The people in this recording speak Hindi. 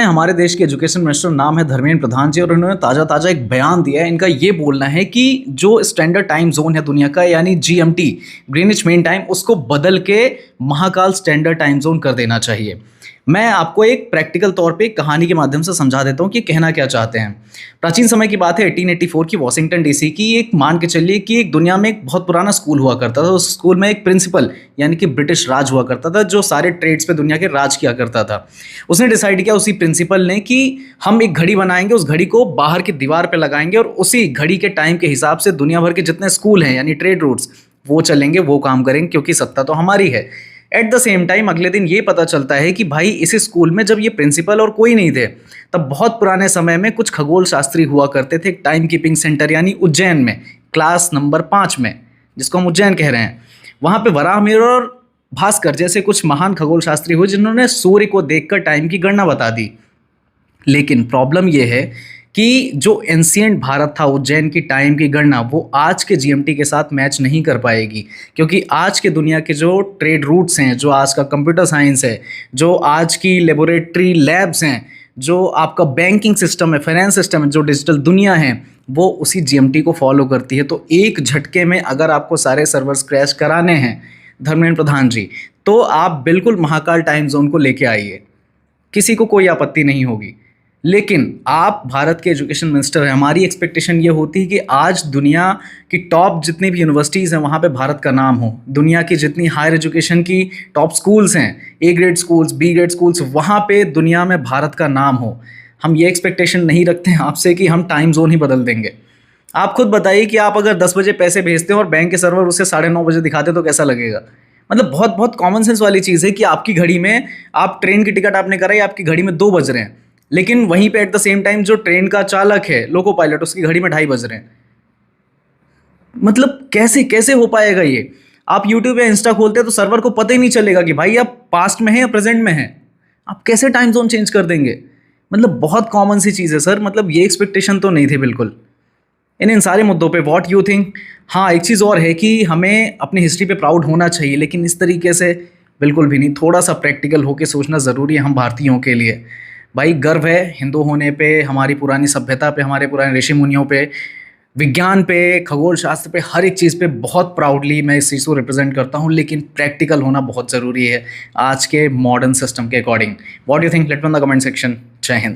हमारे देश के एजुकेशन मिनिस्टर नाम है धर्मेंद्र प्रधान जी, और उन्होंने ताज़ा एक बयान दिया है। इनका ये बोलना है कि जो स्टैंडर्ड टाइम जोन है दुनिया का, यानी जीएमटी, ग्रीनिच मीन टाइम, उसको बदल के महाकाल स्टैंडर्ड टाइम जोन कर देना चाहिए। मैं आपको एक प्रैक्टिकल तौर पे एक कहानी के माध्यम से समझा देता हूँ कि कहना क्या चाहते हैं। प्राचीन समय की बात है, 1884 की, वॉशिंगटन डीसी की। एक मान के चलिए कि एक दुनिया में एक बहुत पुराना स्कूल हुआ करता था। उस स्कूल में एक प्रिंसिपल यानी कि ब्रिटिश राज हुआ करता था, जो सारे ट्रेड्स पे दुनिया के राज किया करता था। उसने डिसाइड किया, उसी प्रिंसिपल ने, कि हम एक घड़ी बनाएंगे, उस घड़ी को बाहर की दीवार पे लगाएंगे और उसी घड़ी के टाइम के हिसाब से दुनिया भर के जितने स्कूल हैं यानी ट्रेड रूट्स, वो चलेंगे, वो काम करेंगे, क्योंकि सत्ता तो हमारी है। एट द सेम टाइम अगले दिन ये पता चलता है कि भाई इस स्कूल में जब ये प्रिंसिपल और कोई नहीं थे, तब बहुत पुराने समय में कुछ खगोल शास्त्री हुआ करते थे, एक टाइम कीपिंग सेंटर यानी उज्जैन में, क्लास नंबर 5 में, जिसको हम उज्जैन कह रहे हैं। वहाँ पे वराहमिहिर और भास्कर जैसे कुछ महान खगोल शास्त्री हुए, जिन्होंने सूर्य को देखकर टाइम की गणना बता दी। लेकिन प्रॉब्लम यह है कि जो एंशिएंट भारत था, उज्जैन की टाइम की गणना, वो आज के जीएमटी के साथ मैच नहीं कर पाएगी, क्योंकि आज के दुनिया के जो ट्रेड रूट्स हैं, जो आज का कंप्यूटर साइंस है, जो आज की लेबोरेटरी लैब्स हैं, जो आपका बैंकिंग सिस्टम है, फाइनेंस सिस्टम है, जो डिजिटल दुनिया है, वो उसी जीएमटी को फॉलो करती है। तो एक झटके में अगर आपको सारे सर्वर्स क्रैश कराने हैं धर्मेंद्र प्रधान जी, तो आप बिल्कुल महाकाल टाइम जोन को लेके आइए, किसी को कोई आपत्ति नहीं होगी। लेकिन आप भारत के एजुकेशन मिनिस्टर हैं, हमारी एक्सपेक्टेशन ये होती है कि आज दुनिया की टॉप जितनी भी यूनिवर्सिटीज़ हैं वहाँ पे भारत का नाम हो। दुनिया की जितनी हायर एजुकेशन की टॉप स्कूल्स हैं, A grade schools, B grade schools, वहाँ पे दुनिया में भारत का नाम हो। हम ये एक्सपेक्टेशन नहीं रखते हैं आपसे कि हम टाइम जोन ही बदल देंगे। आप खुद बताइए कि आप अगर 10 बजे पैसे भेजते हो और बैंक के सर्वर उसे 9:30 बजे दिखाते तो कैसा लगेगा। मतलब बहुत कॉमन सेंस वाली चीज़ है कि आपकी घड़ी में, आप ट्रेन की टिकट आपने कराई, आपकी घड़ी में 2 बज रहे हैं, लेकिन वहीं पे एट द सेम टाइम जो ट्रेन का चालक है, लोको पायलट, उसकी घड़ी में 2:30 बज रहे हैं। मतलब कैसे हो पाएगा ये। आप यूट्यूब या इंस्टा खोलते हैं तो सर्वर को पता ही नहीं चलेगा कि भाई आप पास्ट में हैं या प्रेजेंट में हैं। आप कैसे टाइम जोन चेंज कर देंगे। मतलब बहुत कॉमन सी चीज़ है सर। मतलब ये एक्सपेक्टेशन तो नहीं थे बिल्कुल इन सारे मुद्दों पे। What you think. हाँ, एक चीज़ और है कि हमें अपनी हिस्ट्री पे प्राउड होना चाहिए, लेकिन इस तरीके से बिल्कुल भी नहीं। थोड़ा सा प्रैक्टिकल होकर सोचना ज़रूरी है हम भारतीयों के लिए। भाई गर्व है हिंदू होने पे, हमारी पुरानी सभ्यता पे, हमारे पुराने ऋषि मुनियों पे, विज्ञान पे, खगोल शास्त्र पे, हर एक चीज़ पे बहुत प्राउडली मैं इस चीज़ को रिप्रेजेंट करता हूँ। लेकिन प्रैक्टिकल होना बहुत ज़रूरी है आज के मॉडर्न सिस्टम के according. What you think, let me in the comment section. जय हिंद।